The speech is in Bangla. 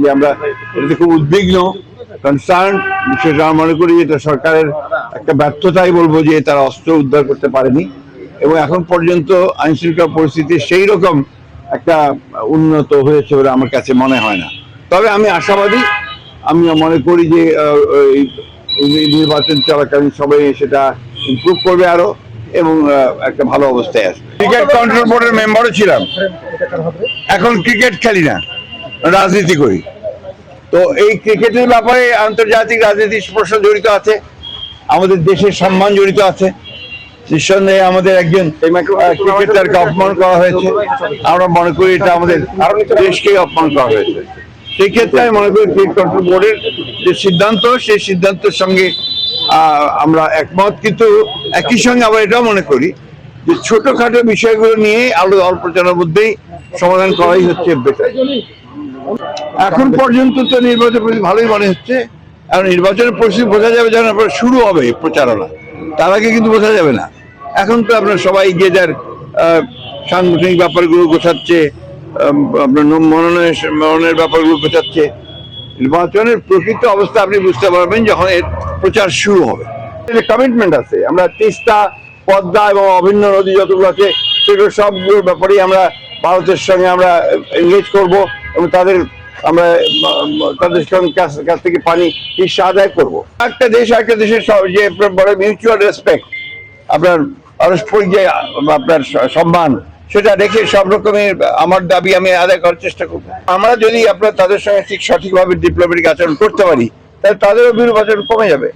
যে আমরা এটাতে খুব উদ্বিগ্ন, কনসার্ন। বিশেষ আমরা মনে করি এটা সরকারের একটা ব্যর্থতাই বলবো যে তারা অস্ত্র উদ্ধার করতে পারেনি, এবং এখন পর্যন্ত আইন শৃঙ্খলা পরিস্থিতি সেই রকম একটা উন্নত হয়েছে বলে আমার কাছে মনে হয় না। তবে আমি আশাবাদী, আমি মনে করি যে নির্বাচন চলাকালীন সবাই সেটা ইমপ্রুভ করবে আরো, এবং একটা ভালো অবস্থায় আসবে। ক্রিকেট কন্ট্রোল বোর্ডের মেম্বারও ছিলাম, এখন ক্রিকেট খেলি না, রাজনীতি করি। তো এই ক্রিকেটের ব্যাপারে আন্তর্জাতিক রাজনীতির প্রশ্ন জড়িত আছে, আমাদের দেশের সম্মান জড়িত আছে। নিঃসন্দেহে আমাদের একজন ক্রিকেটারকে অপমান করা হয়েছে, আমরা মনে করি এটা আমাদের দেশকে অপমান করা হয়েছে। সেই ক্ষেত্রে আমি মনে করি ক্রিকেট কন্ট্রোল বোর্ডের যে সিদ্ধান্ত, সেই সিদ্ধান্তের সঙ্গে আমরা একমত, কিন্তু একই সঙ্গে আবার এটাও মনে করি যে ছোটখাটো বিষয়গুলো নিয়ে অল্প জনের মধ্যেই সমাধান করাই হচ্ছে বেটার। এখন পর্যন্ত তো নির্বাচন ভালোই মনে হচ্ছে, আর নির্বাচনের পরিস্থিতি বোঝা যাবে যখন আপনার শুরু হবে প্রচারণা, তার আগে কিন্তু বোঝা যাবে না। এখন তো আপনার সবাই যে যার সাংগঠনিক ব্যাপারগুলো গোছাচ্ছে, আপনার মনোনয়নের ব্যাপারগুলো গোছাচ্ছে। নির্বাচনের প্রকৃত অবস্থা আপনি বুঝতে পারবেন যখন এর প্রচার শুরু হবে। কমিটমেন্ট আছে, আমরা তিস্তা, পদ্মা এবং অভিন্ন নদী যতগুলো আছে সেগুলো সবগুলোর ব্যাপারেই আমরা ভারতের সঙ্গে আমরা এনগেজ করব, এবং আমরা তাদের কাছ থেকে পানি হিস্সা আদায় করবো। একটা দেশ একটা দেশের যে বড় মিউচুয়াল রেসপেক্ট, আপনার পারস্পরিক যে আপনার সম্মান, সেটা রেখে সব রকমের আমার দাবি আমি আদায় করার চেষ্টা করবো। আমরা যদি আপনার তাদের সঙ্গে ঠিক সঠিকভাবে ডিপ্লোম্যাটিক আচরণ করতে পারি, তাহলে তাদেরও বিরূপ আচরণ কমে যাবে।